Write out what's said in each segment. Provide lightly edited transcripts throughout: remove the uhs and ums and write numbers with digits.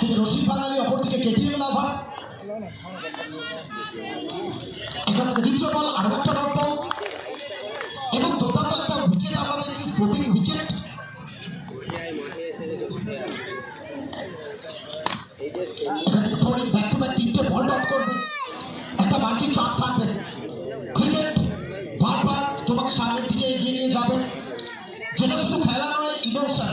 একদিকে রশি বাঙালি, অপরদিকে কেটিএম লাভার। এখানে দ্বিতীয় বল আরো একটা ডট বল এবং দুর্দান্ত একটা উইকেট আমরা দেখছি, sporting wicket. Back to back তিনটে বল ডট করবে, একটা বাড়তি চাপ থাকবে। ক্রিকেট বারবার তোমাকে সামনের দিকে এগিয়ে নিয়ে যাবে, যেটা শুধু খেলা নয়, ইমোশন।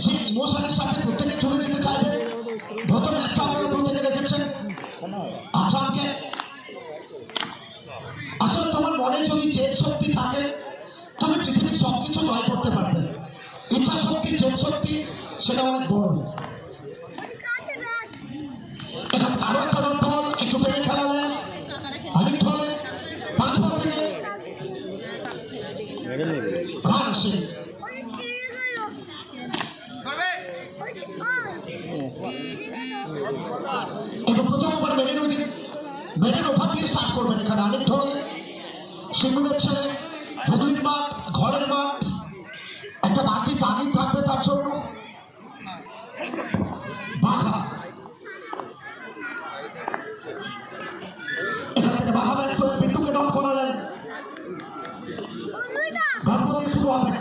যে ইমোশনের সাথে প্রত্যেকে চলে যেতে চাইবে। প্রথম ম্যাচটা আপনারা প্রত্যেকে দেখেছেন আসামকে। আসলে তোমার মনে যদি জেদ শক্তি থাকে, তুমি পৃথিবীর সবকিছু জয় করতে পারবে। ইচ্ছা শক্তি, জেদ শক্তি, সেটা অনেক বড়। আরো একটা বল একটু পেয়ে খেলালেন, অনেক ধরে 5 বল থেকে রান আসে। এটা প্রথম ওভার মেডেন ওভার দিয়ে স্টার্ট করবেন। এখানে অনেক ধরে সিঙ্গুরের ছেলে, হুগলির মাঠ, ঘরের মাঠ, একটা বাকি তাগিদ থাকবে তার জন্য। বাঘা এখান থেকে বাঘা ব্যাটসম্যান পিন্টুকে ডাউন করালেন। গল্প দিয়ে শুরু হবে।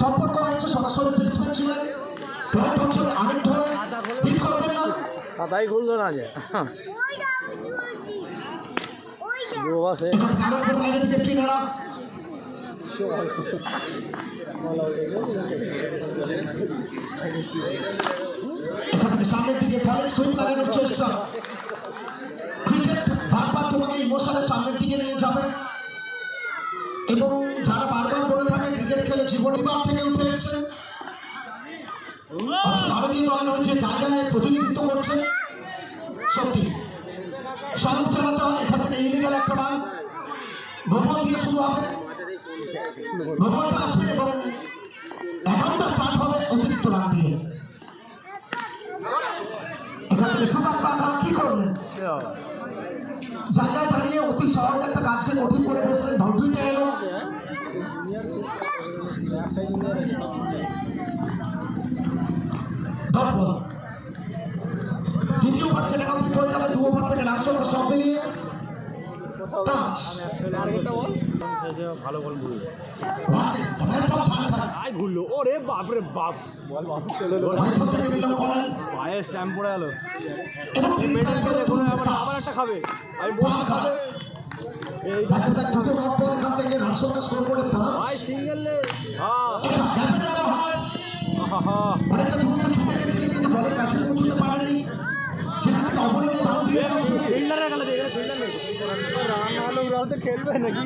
সম্পর্ক হচ্ছে সরাসরি প্রিন্সিপাল ছিলেন, অনেক ধরে হিট করবেন না, তাই খুললো না যে বাইরে থেকে কিনারা সামনের দিকে সুইপ লাগানোর চেষ্টা। ক্রিকেট বারবার তোমাকে ইমোশনের সামনের দিকে নিয়ে যাবে এবং যারা বারবার বলে থাকে ক্রিকেট খেলে জীবনীবার থেকে উঠে এসছে, ভারতীয় দল হচ্ছে জায়গায় প্রতিনিধিত্ব করছে। সত্যি শাহরুখ চালাতে হয়। এখান থেকে ইলিগাল একটা রান নোবল দিয়ে শুরু হবে। নোবলটা আসবে এবং এখনটা স্টার্ট হবে অতিরিক্ত রান দিয়ে। এখান থেকে সুপার কাকা কি করলেন, জায়গায় দাঁড়িয়ে অতি সহজ একটা কাজকে কঠিন করে বসছেন। বাউন্ডারিটা এলো, দ্বিতীয় ওভার সেটা কমপ্লিট হয়ে যাবে। 2 ওভার থেকে রান সংখ্যা সব মিলিয়ে 5। ভালো বল ঘুরলো। ওরে বাপরে বাপ, পায়ে স্ট্যাম্প পড়ে গেল। আবার একটা খাবে, সিঙ্গেল খেলবে নাকি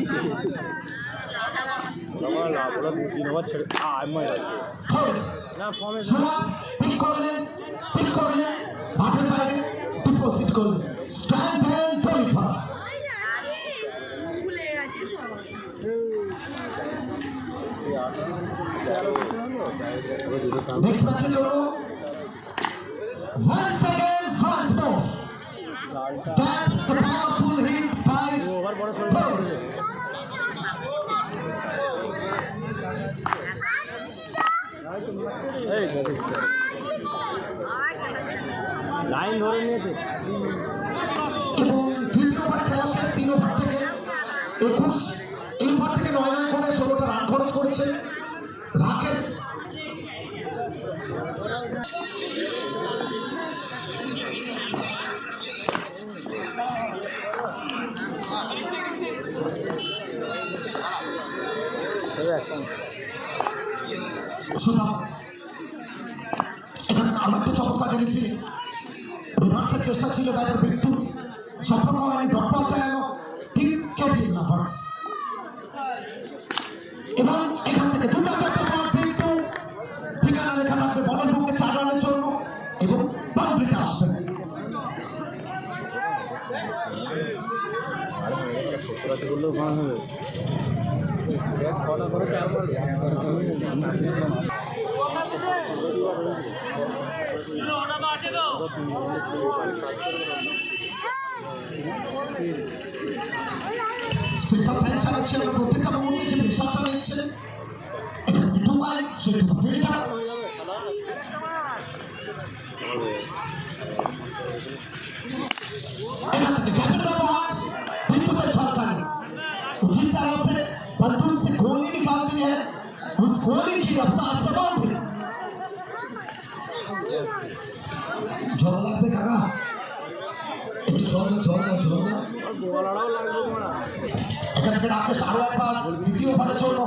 Next match is over. Once again, France knows. That's the powerful hit by Paul. Line ধরে নিয়েছে এবং দ্বিতীয় ওভার খেলা শেষ। 3 ওভার থেকে 21, এই ওভার থেকে 9 করে 16টা রান খরচ করেছে রাকেশ। এখানে আমার তো চমৎকার গেছে, রিভার্সের চেষ্টা ছিল ব্যাটের বিট্টু, সফল হয়নি। ডট বলটা গেল ঠিক কেটিএম লাভার্স এবং এখান থেকে দুর্দান্ত শট বিট্টু, ঠিকানা লেখা থাকবে বলের বুকে 4 রানের জন্য এবং বাউন্ডারিতে আসবে। স্পেশাল থ্যাঙ্কস জানাচ্ছি আমরা প্রত্যেকটা মুহূর্তে যে প্রেশারটা নিচ্ছেন এখান থেকে 2 mile straight to the fielder एखान से कैप्टन व्यवहार विद्युत झटकाने जिस तरह से बंदूक से गोली निकालती है उस गोली की रफ्तार से बहुत भी जोर लगते काका एक जोर एखान से आपके सारो एक बार द्वितीय ओभारे चलो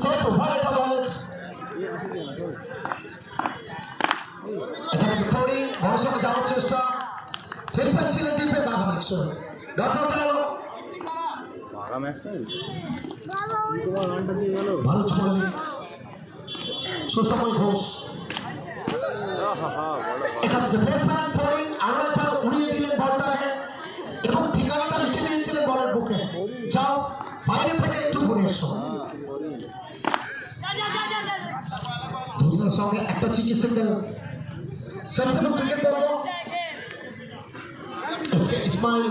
शेष ओभार এটা বলেন এখানে থোড়ি বড় সঙ্গে যাওয়ার চেষ্টা টেনশন ছিল টিপে বাঘা ম্যাচ ডক্টর বাঘা ম্যাচ তোমার রানটা দিয়ে গেল ভালো চলে সুসময় ঘোষ এখানে ব্যাটসম্যান থোড়ি আরোটা উড়িয়ে দিলেন বলটাকে এবং ঠিকানাটা লিখে দিয়েছিলেন বলের বুকে যাও বাইরে থেকে একটু ঘুরে এসো দুইয়ের সঙ্গে একটা চিকি সিঙ্গেল সেন্সেবল ক্রিকেট বলবো ইসমাইল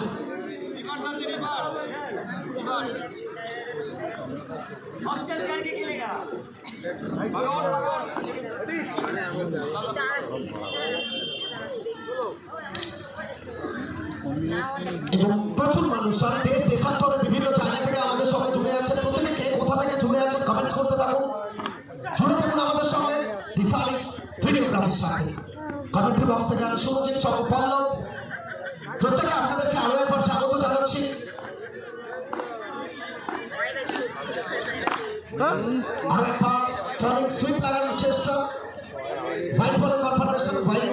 এবং প্রচুর মানুষ সারা দেশ দেশান্তরে বিভিন্ন জায়গা থেকে আমাদের সঙ্গে জুড়ে আছে প্রত্যেকে কোথা থেকে জুড়ে আছে কমেন্টস করতে থাকুন জুড়ে থাকুন আমাদের সঙ্গে দিশারি ভিডিওগ্রাফির সাথে কমেন্ট্রি বক্স থেকে আমি সুরজিৎ সহ পল্লব প্রত্যেকে আপনাদেরকে আরো একবার স্বাগত জানাচ্ছি আরো একবার ফলিং সুইপ লাগানোর চেষ্টা হোয়াইট বলের কনফার্মেশন হোয়াইট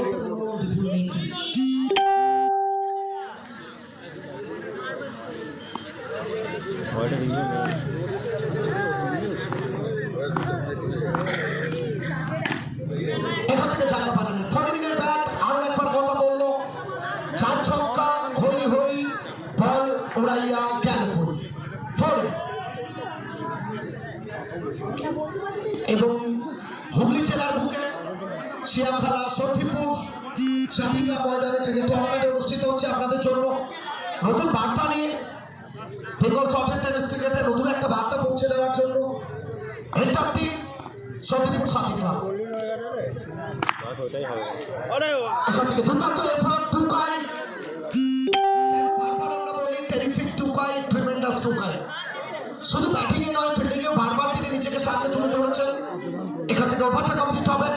এখান থেকে জায়গা পাবেন ফরিনের ব্যাট আরো একবার কথা বললো 4 ছক্কা হই হই বল উড়াইয়া গেল ফরিন এবং হুগলি জেলার বুকে শিয়াখালা সর্দিপুর শাহিদা ময়দানে যে টুর্নামেন্ট অনুষ্ঠিত হচ্ছে আপনাদের জন্য নতুন বার্তা নিয়ে বেঙ্গল সফট টেনিস ক্রিকেটে নতুন একটা বার্তা পৌঁছে দেওয়ার জন্য এন্টারটি সর্দিপুর সাথী ক্লাব এখান থেকে দুর্দান্ত এফার্ট টুকাই বারবার আমরা বলি টেরিফিক টুকাই ট্রিমেন্ডাস টুকাই শুধু ব্যাটিংয়ে নয় ফিল্ডিংয়েও বারবার তিনি নিজেকে সামনে তুলে ধরেছেন এখান থেকে ওভারটা কমপ্লিট হবে